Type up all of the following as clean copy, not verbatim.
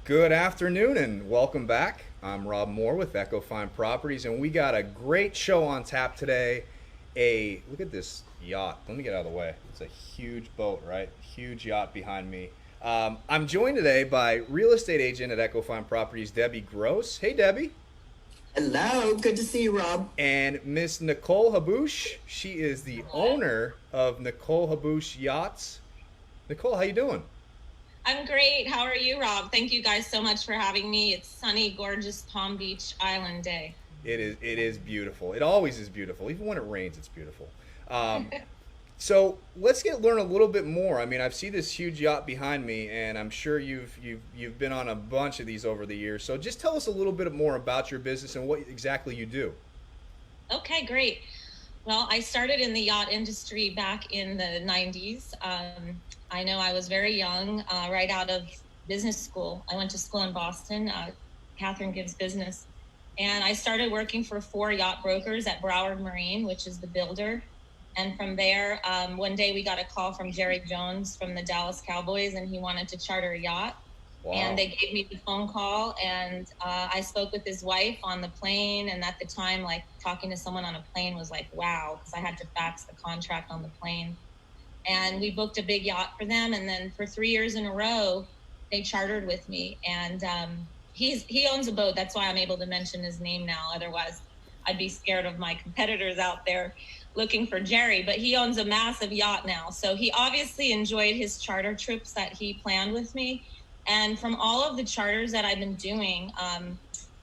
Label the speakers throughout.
Speaker 1: Good afternoon and welcome back. I'm Rob Moore with Echo Fine Properties, and we got a great show on tap today. Look at this yacht. Let me get out of the way. It's a huge boat, right? Huge yacht behind me. I'm joined today by real estate agent at Echo Fine Properties, Debbie Gross. Hey, Debbie.
Speaker 2: Hello, good to see you, Rob.
Speaker 1: And Miss Nicole Haboush. She is the owner of Nicole Haboush Yachts. Nicole, how you doing?
Speaker 3: I'm great. How are you, Rob? Thank you guys so much for having me. It's sunny, gorgeous Palm Beach Island day.
Speaker 1: It is beautiful. It always is beautiful. Even when it rains, it's beautiful. Um, so let's learn a little bit more. I mean, I've seen this huge yacht behind me, and I'm sure you've been on a bunch of these over the years. So just tell us a little bit more about your business and what exactly you do.
Speaker 3: Okay, great. Well, I started in the yacht industry back in the 90s. I know I was very young, right out of business school. I went to school in Boston. Catherine gives business. And I started working for 4 yacht brokers at Broward Marine, which is the builder. And from there, one day we got a call from Jerry Jones from the Dallas Cowboys, and he wanted to charter a yacht.
Speaker 1: Wow.
Speaker 3: And they gave me the phone call, and I spoke with his wife on the plane. And at the time, like, talking to someone on a plane was like, wow, because I had to fax the contract on the plane. And we booked a big yacht for them. And then for 3 years in a row, they chartered with me. And he owns a boat. That's why I'm able to mention his name now. Otherwise, I'd be scared of my competitors out there looking for Jerry. But he owns a massive yacht now. So he obviously enjoyed his charter trips that he planned with me. And from all of the charters that I've been doing,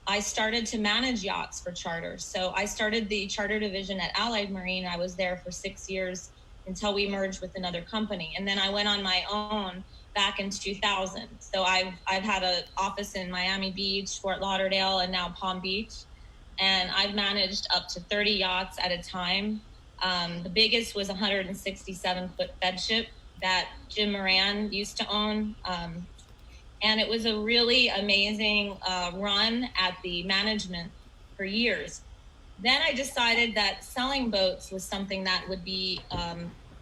Speaker 3: I started to manage yachts for charters. So I started the charter division at Allied Marine. I was there for 6 years until we merged with another company. And then I went on my own back in 2000. So I've had an office in Miami Beach, Fort Lauderdale, and now Palm Beach. And I've managed up to 30 yachts at a time. The biggest was a 167-foot bedship that Jim Moran used to own. And it was a really amazing run at the management for years. Then I decided that selling boats was something that would be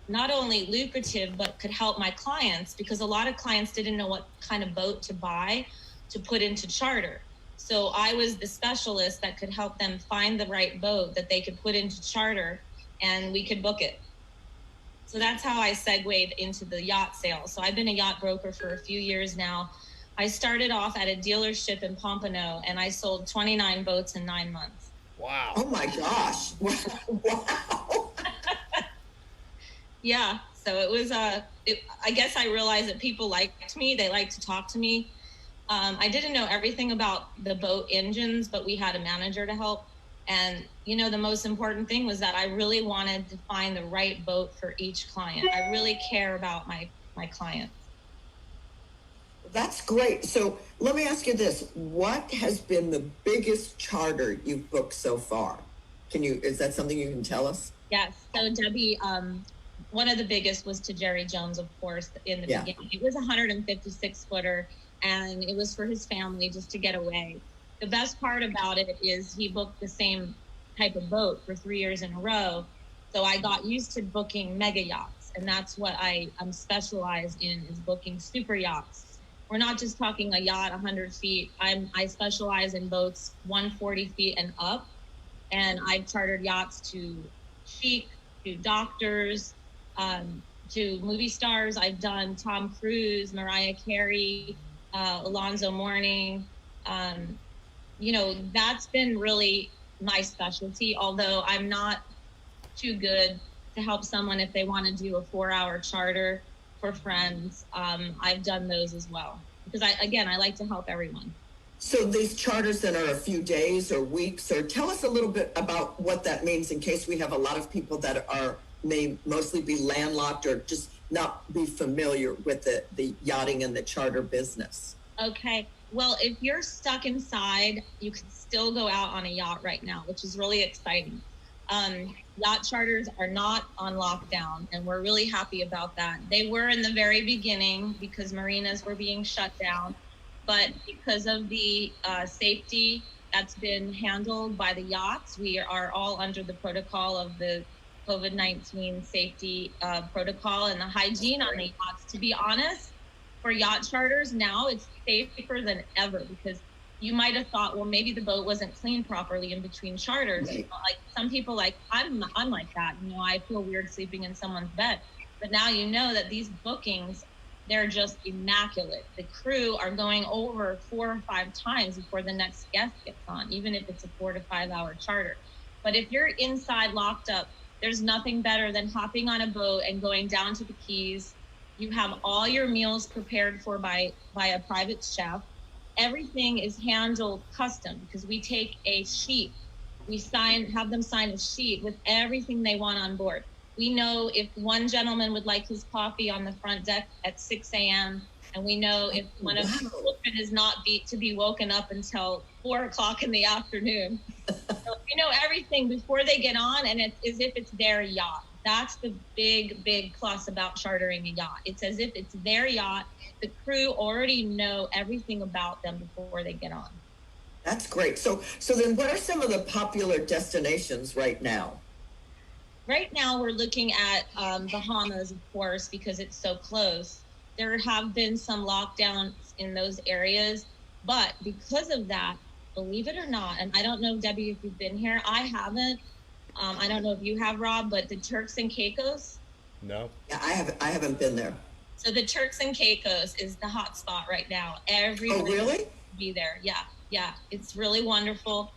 Speaker 3: not only lucrative, but could help my clients, because a lot of clients didn't know what kind of boat to buy to put into charter. So I was the specialist that could help them find the right boat that they could put into charter, and we could book it. So that's how I segued into the yacht sale. So I've been a yacht broker for a few years now. I started off at a dealership in Pompano, and I sold 29 boats in 9 months.
Speaker 1: Wow.
Speaker 2: Oh my gosh. Wow.
Speaker 3: Yeah. So it was, I guess I realized that people liked me. They liked to talk to me. I didn't know everything about the boat engines, but we had a manager to help. And, the most important thing was that I really wanted to find the right boat for each client. I really care about my clients.
Speaker 2: That's great. So let me ask you this. What has been the biggest charter you've booked so far? Is that something you can tell us?
Speaker 3: Yes. So Debbie, one of the biggest was to Jerry Jones, of course, in the beginning. It was a 156 footer, and it was for his family just to get away. The best part about it is he booked the same type of boat for 3 years in a row. So I got used to booking mega yachts, and that's what I'm specialized in, is booking super yachts. We're not just talking a yacht 100 feet. I specialize in boats 140 feet and up, and I've chartered yachts to chic, to doctors, to movie stars. I've done Tom Cruise, Mariah Carey, Alonzo Mourning. That's been really my specialty, although I'm not too good to help someone if they want to do a 4-hour charter for friends. I've done those as well, because I like to help everyone.
Speaker 2: So these charters then are a few days or weeks, or tell us a little bit about what that means, in case we have a lot of people that may mostly be landlocked or just not be familiar with the yachting and the charter business.
Speaker 3: Okay. Well, if you're stuck inside, you can still go out on a yacht right now, which is really exciting. Yacht charters are not on lockdown, and we're really happy about that. They were in the very beginning because marinas were being shut down, but because of the safety that's been handled by the yachts, we are all under the protocol of the COVID-19 safety protocol and the hygiene on the yachts. To be honest, for yacht charters now, it's safer than ever, because you might have thought, well, maybe the boat wasn't cleaned properly in between charters.
Speaker 2: Right.
Speaker 3: Like some people, like I'm like that. I feel weird sleeping in someone's bed. But now you know that these bookings, they're just immaculate. The crew are going over 4 or 5 times before the next guest gets on, even if it's a 4 to 5 hour charter. But if you're inside locked up, there's nothing better than hopping on a boat and going down to the Keys. You have all your meals prepared for by a private chef. Everything is handled custom, because we take a sheet. We have them sign a sheet with everything they want on board. We know if one gentleman would like his coffee on the front deck at 6 a.m. And we know if one of the children is not to be woken up until 4 o'clock in the afternoon. So we know everything before they get on, and it's as if it's their yacht. That's the big, big plus about chartering a yacht. It's as if it's their yacht. The crew already know everything about them before they get on.
Speaker 2: That's great. So then what are some of the popular destinations right now?
Speaker 3: Right now, we're looking at Bahamas, of course, because it's so close. There have been some lockdowns in those areas, but because of that, believe it or not, and I don't know, Debbie, if you've been here, I haven't. I don't know if you have, Rob, but the Turks and Caicos.
Speaker 1: No.
Speaker 2: Yeah, I haven't been there.
Speaker 3: So the Turks and Caicos is the hot spot right now. Everybody
Speaker 2: really?
Speaker 3: wants to be there. Yeah, it's really wonderful.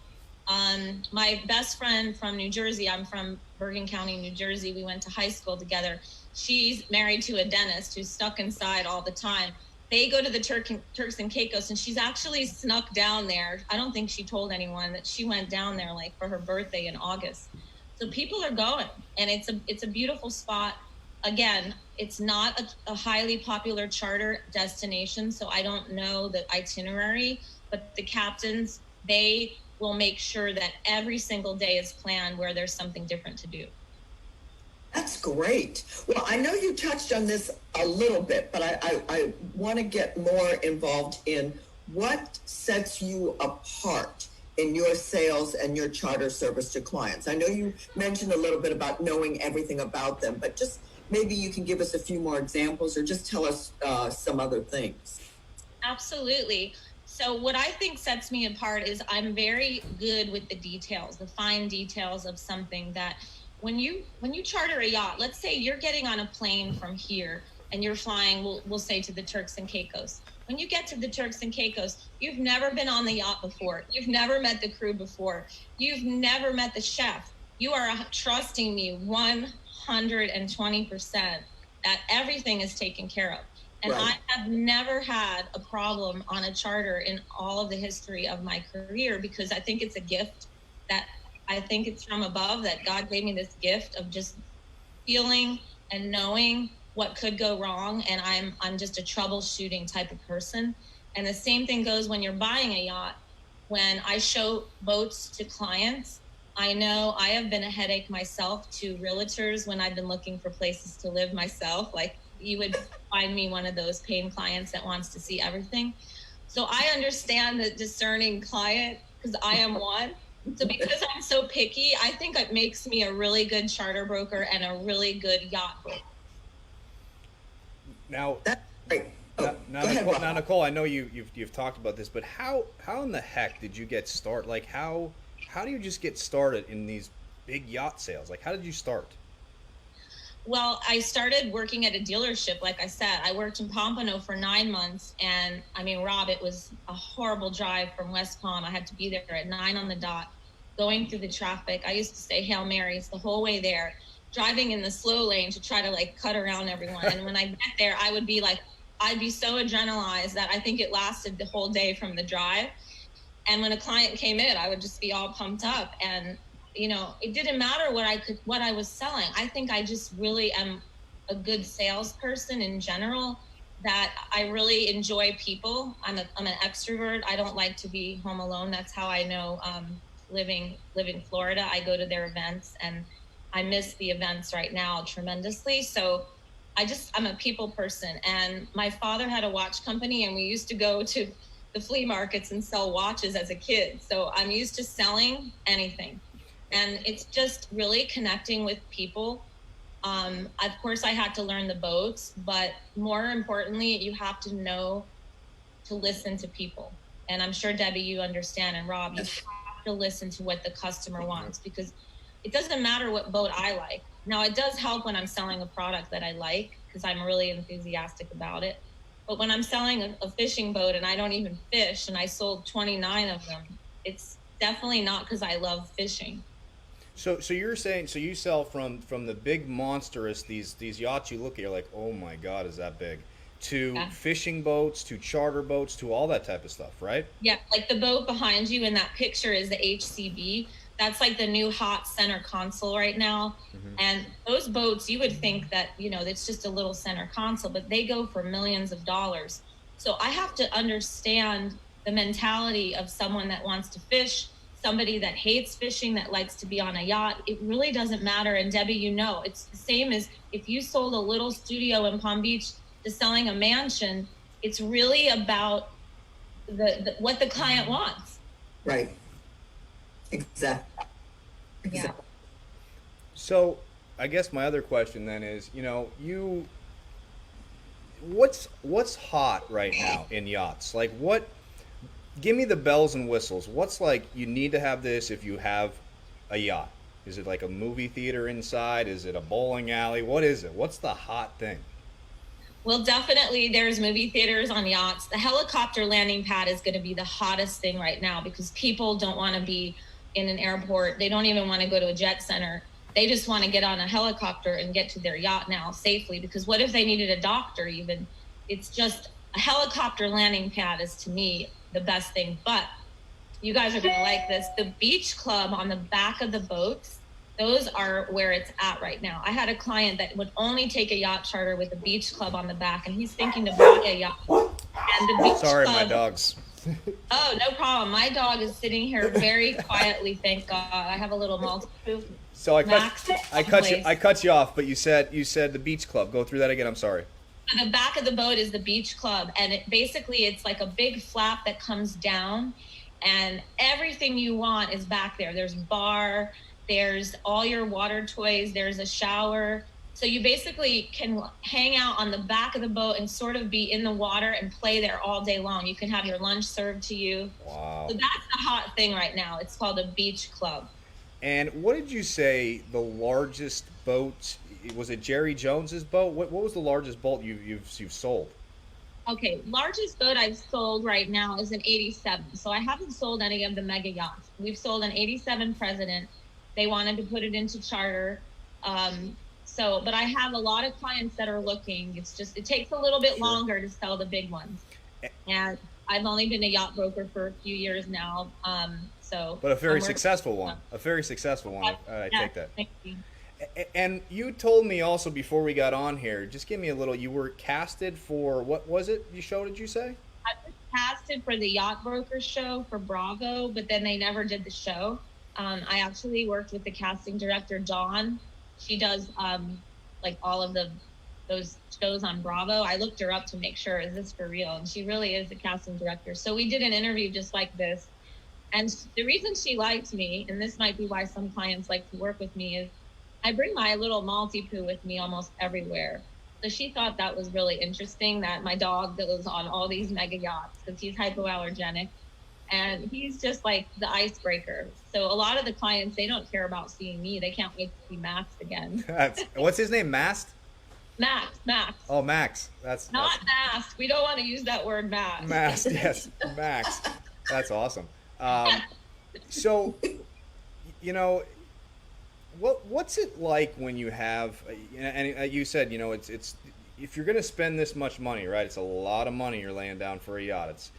Speaker 3: My best friend from New Jersey, I'm from Bergen County, New Jersey. We went to high school together. She's married to a dentist who's stuck inside all the time. They go to the Turks and Caicos, and she's actually snuck down there. I don't think she told anyone that she went down there like for her birthday in August. So people are going, and it's a beautiful spot. Again, it's not a highly popular charter destination, so I don't know the itinerary, but the captains, they will make sure that every single day is planned where there's something different to do.
Speaker 2: That's great. Well, I know you touched on this a little bit, but I want to get more involved in what sets you apart in your sales and your charter service to clients. I know you mentioned a little bit about knowing everything about them, but just maybe you can give us a few more examples, or just tell us some other things.
Speaker 3: Absolutely. So what I think sets me apart is I'm very good with the details, the fine details of something. That when you charter a yacht, let's say you're getting on a plane from here and you're flying, we'll say, to the Turks and Caicos. When you get to the Turks and Caicos, you've never been on the yacht before. You've never met the crew before. You've never met the chef. You are trusting me 120% that everything is taken care of. And
Speaker 2: Right.
Speaker 3: I have never had a problem on a charter in all of the history of my career, because I think it's a gift. That I think it's from above, that God gave me this gift of just feeling and knowing what could go wrong. And I'm just a troubleshooting type of person. And the same thing goes when you're buying a yacht. When I show boats to clients, I know I have been a headache myself to realtors when I've been looking for places to live myself. Like, you would find me one of those paying clients that wants to see everything. So I understand the discerning client, because I am one. So because I'm so picky, I think it makes me a really good charter broker and a really good yacht broker.
Speaker 1: Now,
Speaker 2: That's great. Oh,
Speaker 1: now,
Speaker 2: go ahead,
Speaker 1: Nicole,
Speaker 2: Rob.
Speaker 1: now, Nicole, I know you've talked about this, but how in the heck did you get started? Like, how do you just get started in these big yacht sales? Like, how did you start?
Speaker 3: Well, I started working at a dealership. Like I said, I worked in Pompano for 9 months. And I mean, Rob, it was a horrible drive from West Palm. I had to be there at 9 on the dot, going through the traffic. I used to say Hail Marys the whole way there, driving in the slow lane to try to like cut around everyone. And when I get there, I'd be so adrenalized that I think it lasted the whole day from the drive. And when a client came in, I would just be all pumped up. And it didn't matter what I was selling. I think I just really am a good salesperson in general, that I really enjoy people. I'm an extrovert. I don't like to be home alone. That's how I know, living Florida. I go to their events, and I miss the events right now tremendously. So I'm a people person. And my father had a watch company, and we used to go to the flea markets and sell watches as a kid. So I'm used to selling anything. And it's just really connecting with people Of course, I had to learn the boats, but more importantly, you have to know to listen to people. And I'm sure, Debbie, you understand, and Rob, you have to listen to what the customer wants, because it doesn't matter what boat I like. Now, it does help when I'm selling a product that I like, because I'm really enthusiastic about it. But when I'm selling a fishing boat and I don't even fish, and I sold 29 of them, it's definitely not because I love fishing.
Speaker 1: So you're saying, so you sell from the big monstrous, these yachts you look at, you're like, oh my God, is that big? To
Speaker 3: Yeah.
Speaker 1: fishing boats, to charter boats, to all that type of stuff, right?
Speaker 3: Yeah, like the boat behind you in that picture is the HCB. That's like the new hot center console right now. And those boats, you would think that, it's just a little center console, but they go for millions of dollars. So I have to understand the mentality of someone that wants to fish, somebody that hates fishing, that likes to be on a yacht. It really doesn't matter. And Debbie, it's the same as if you sold a little studio in Palm Beach to selling a mansion. It's really about the what the client wants.
Speaker 2: Right. Exactly.
Speaker 3: Yeah.
Speaker 1: So I guess my other question then is, what's hot right now in yachts? Like what, give me the bells and whistles. What's like, you need to have this if you have a yacht? Is it like a movie theater inside? Is it a bowling alley? What is it? What's the hot thing?
Speaker 3: Well, definitely there's movie theaters on yachts. The helicopter landing pad is going to be the hottest thing right now, because people don't want to be in an airport. They don't even want to go to a jet center. They just want to get on a helicopter and get to their yacht now safely, because what if they needed a doctor even? It's just a helicopter landing pad is, to me, the best thing. But you guys are going to like this. The beach club on the back of the boats, those are where it's at right now. I had a client that would only take a yacht charter with a beach club on the back, and he's thinking to buy a yacht. And the beach
Speaker 1: Sorry,
Speaker 3: club,
Speaker 1: my dogs.
Speaker 3: Oh, no problem. My dog is sitting here very quietly, thank God. I have a little Maltese.
Speaker 1: So I
Speaker 3: Place.
Speaker 1: cut you off, but you said the beach club. Go through that again. I'm sorry.
Speaker 3: The back of the boat is the beach club, and it's like a big flap that comes down, and everything you want is back there. There's bar, there's all your water toys, there's a shower. So you basically can hang out on the back of the boat and sort of be in the water and play there all day long. You can have your lunch served to you.
Speaker 1: Wow.
Speaker 3: So that's the hot thing right now. It's called a beach club.
Speaker 1: And what did you say the largest boat was? It Jerry Jones's boat? What was the largest boat you've sold?
Speaker 3: Okay, largest boat I've sold right now is an 87. So I haven't sold any of the mega yachts. We've sold an 87 President. They wanted to put it into charter. But I have a lot of clients that are looking. It's just, it takes a little bit longer to sell the big ones. And I've only been a yacht broker for a few years now.
Speaker 1: But a very successful one. A very successful one. I take that.
Speaker 3: Thank you.
Speaker 1: And you told me also before we got on here, just give me a little, you were casted for, what was it you showed, did you say?
Speaker 3: I was casted for the Yacht Broker show for Bravo, but then they never did the show. I actually worked with the casting director, Dawn. She does like all of those shows on Bravo. I looked her up to make sure, is this for real? And she really is the casting director. So we did an interview just like this. And the reason she liked me, and this might be why some clients like to work with me, is I bring my little Maltipoo with me almost everywhere. So she thought that was really interesting, that my dog that was on all these mega yachts, because he's hypoallergenic. And he's just like the icebreaker. So a lot of the clients, they don't care about seeing me. They can't wait to see Max again.
Speaker 1: What's his name? Mast?
Speaker 3: Max.
Speaker 1: Oh, Max. That's
Speaker 3: Mast. We don't want to use that word, Max.
Speaker 1: Mast, yes. Max. That's awesome. So, what's it like when you have, and you said, it's if you're going to spend this much money, right? It's a lot of money you're laying down for a yacht.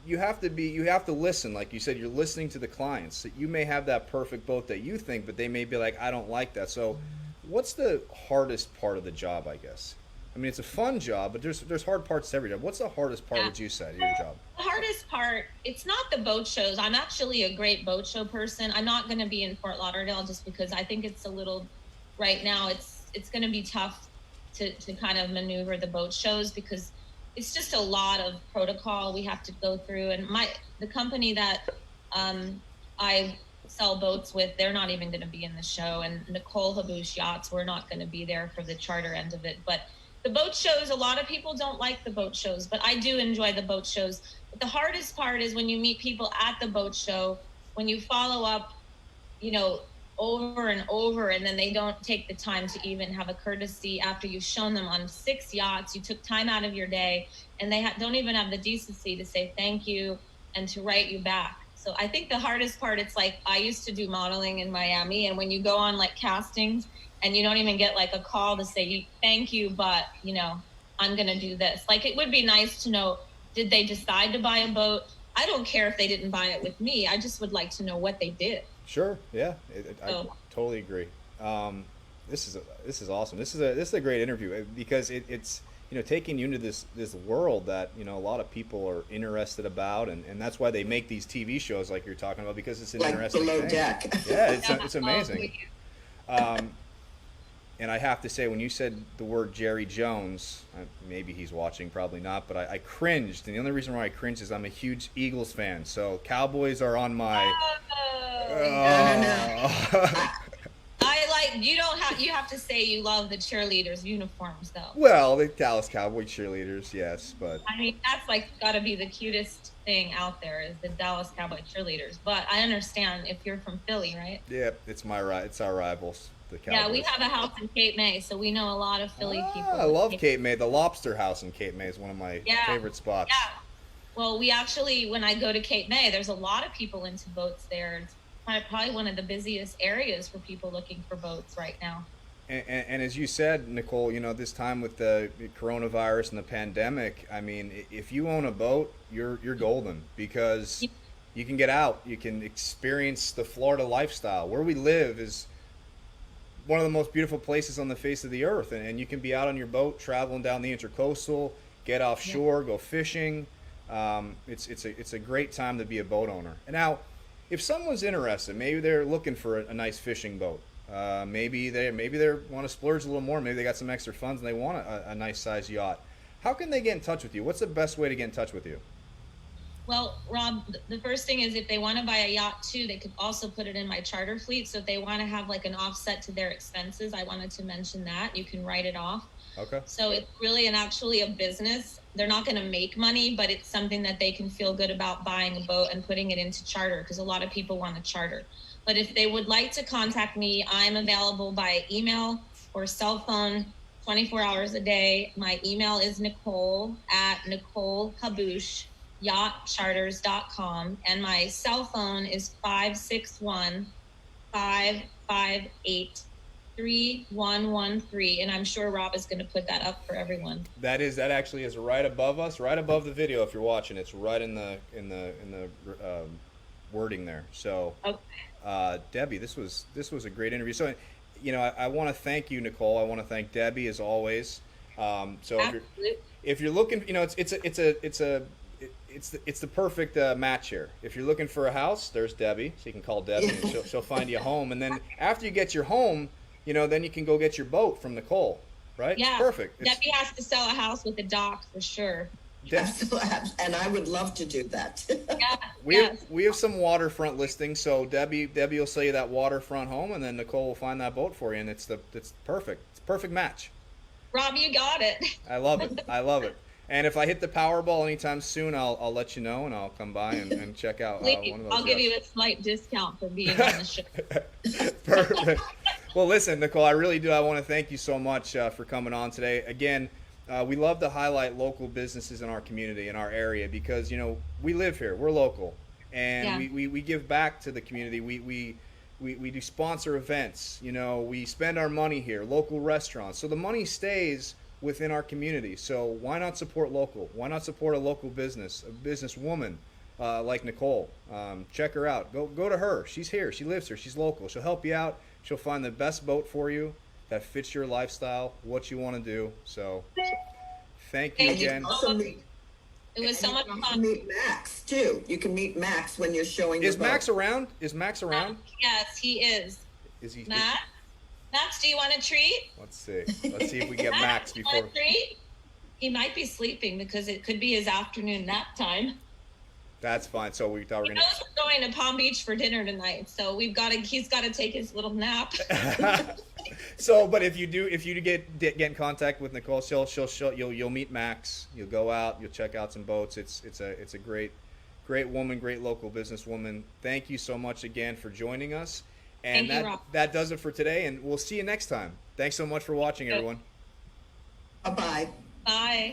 Speaker 1: You have to listen. Like you said, you're listening to the clients. You may have that perfect boat that you think, but they may be like, I don't like that. So what's the hardest part of the job, I guess? I mean, it's a fun job, but there's hard parts to every job. What's the hardest part, would you say, to your job?
Speaker 3: The hardest part, it's not the boat shows. I'm actually a great boat show person. I'm not going to be in Fort Lauderdale just because I think it's a little, right now, it's going to be tough to kind of maneuver the boat shows, because it's just a lot of protocol we have to go through. And the company that I sell boats with, they're not even going to be in the show. And Nicole Haboush Yachts, we're not going to be there for the charter end of it. But the boat shows, a lot of people don't like the boat shows, but I do enjoy the boat shows. But the hardest part is when you meet people at the boat show, when you follow up, you know, over and over, and then they don't take the time to even have a courtesy after you've shown them on 6 yachts. You took time out of your day, and they don't even have the decency to say thank you and to write you back. So I think the hardest part, it's like, I used to do modeling in Miami, and when you go on like castings and you don't even get like a call to say thank you, but you know, I'm gonna do this. Like, it would be nice to know, did they decide to buy a boat? I don't care if they didn't buy it with me. I just would like to know what they did.
Speaker 1: Sure. Yeah. I totally agree. This is awesome. This is a great interview because it's, you know, taking you into this world that, you know, a lot of people are interested about, and that's why they make these TV shows like you're talking about, because it's an
Speaker 2: Like
Speaker 1: interesting
Speaker 2: Below
Speaker 1: thing.
Speaker 2: Deck.
Speaker 1: Yeah, it's amazing. And I have to say, when you said the word Jerry Jones, maybe he's watching, probably not, but I cringed. And the only reason why I cringed is I'm a huge Eagles fan. So Cowboys are on my...
Speaker 3: You have to say you love the cheerleaders' uniforms, though.
Speaker 1: Well, the Dallas Cowboy cheerleaders, yes, but...
Speaker 3: I mean, that's like got to be the cutest thing out there, is the Dallas Cowboy cheerleaders. But I understand if you're from Philly, right?
Speaker 1: Yeah, it's our rivals, the Cowboys.
Speaker 3: Yeah, we have a house in Cape May, so we know a lot of Philly people.
Speaker 1: I love Cape May. The Lobster House in Cape May is one of my favorite spots.
Speaker 3: Yeah. Well, we actually, when I go to Cape May, there's a lot of people into boats there. It's probably one of the busiest areas for people looking for boats right now.
Speaker 1: And as you said, Nicole, you know, this time with the coronavirus and the pandemic, I mean, if you own a boat, you're golden, because you can get out, you can experience the Florida lifestyle. Where we live is one of the most beautiful places on the face of the earth, and you can be out on your boat traveling down the intercoastal, get offshore, go fishing. It's a great time to be a boat owner. And now, if someone's interested, maybe they're looking for a nice fishing boat. Maybe they want to splurge a little more. Maybe they got some extra funds and they want a nice size yacht. How can they get in touch with you? What's the best way to get in touch with you?
Speaker 3: Well, Rob, the first thing is, if they want to buy a yacht too, they could also put it in my charter fleet. So if they want to have like an offset to their expenses, I wanted to mention that you can write it off.
Speaker 1: Okay.
Speaker 3: So it's really actually a business. They're not going to make money, but it's something that they can feel good about buying a boat and putting it into charter, because a lot of people want to charter. But if they would like to contact me, I'm available by email or cell phone 24 hours a day. My email is Nicole at NicoleHaboushYachtCharters.com, and my cell phone is 561-558-3113, and I'm sure Rob is going to put that up for everyone.
Speaker 1: That actually is right above us, right above the video. If you're watching, it's right in the wording there. So,
Speaker 3: okay.
Speaker 1: Debbie, this was a great interview. So, you know, I want to thank you, Nicole. I want to thank Debbie as always. So if you're looking, you know, it's the perfect match here. If you're looking for a house, there's Debbie. So you can call Debbie and she'll find you a home. And then after you get your home, you know, then you can go get your boat from Nicole, right?
Speaker 3: Yeah.
Speaker 1: It's perfect.
Speaker 3: Debbie has to sell a house with a dock for sure.
Speaker 2: Absolutely. And I would love to do that.
Speaker 3: Yeah.
Speaker 1: We have some waterfront listings, so Debbie will sell you that waterfront home, and then Nicole will find that boat for you, and it's perfect. It's a perfect match.
Speaker 3: Rob, you got it.
Speaker 1: I love it. I love it. And if I hit the Powerball anytime soon, I'll let you know, and I'll come by and check out one of those.
Speaker 3: I'll give you a slight discount for being on the show.
Speaker 1: Perfect. Well, listen, Nicole, I really do. I want to thank you so much for coming on today. Again, we love to highlight local businesses in our community, in our area, because, you know, we live here. We're local. And we give back to the community. We do sponsor events. You know, we spend our money here, local restaurants. So the money stays within our community. So why not support local? Why not support a local business, a businesswoman like Nicole? Check her out. Go to her. She's here. She lives here. She's local. She'll help you out. She'll find the best boat for you that fits your lifestyle, what you want to do. So thank you again.
Speaker 3: It was so much fun.
Speaker 2: You can meet Max too. You can meet Max when you're showing your boat.
Speaker 1: Max around? Is Max around?
Speaker 3: Yes, he is.
Speaker 1: Is he?
Speaker 3: Max? Max, do you want a treat?
Speaker 1: Let's see if we get Max before.
Speaker 3: Want a treat? He might be sleeping because it could be his afternoon nap time.
Speaker 1: That's fine. So we thought
Speaker 3: He
Speaker 1: we're
Speaker 3: knows we're going to Palm Beach for dinner tonight, so he's got to take his little nap.
Speaker 1: gonna. So, but if you do get in contact with Nicole, you'll meet Max. You'll go out. You'll check out some boats. It's a great woman, great local businesswoman. Thank you so much again for joining us. And
Speaker 3: Thank you, Rob.
Speaker 1: that does it for today. And we'll see you next time. Thanks so much for watching, everyone.
Speaker 2: Bye-bye.
Speaker 3: Bye.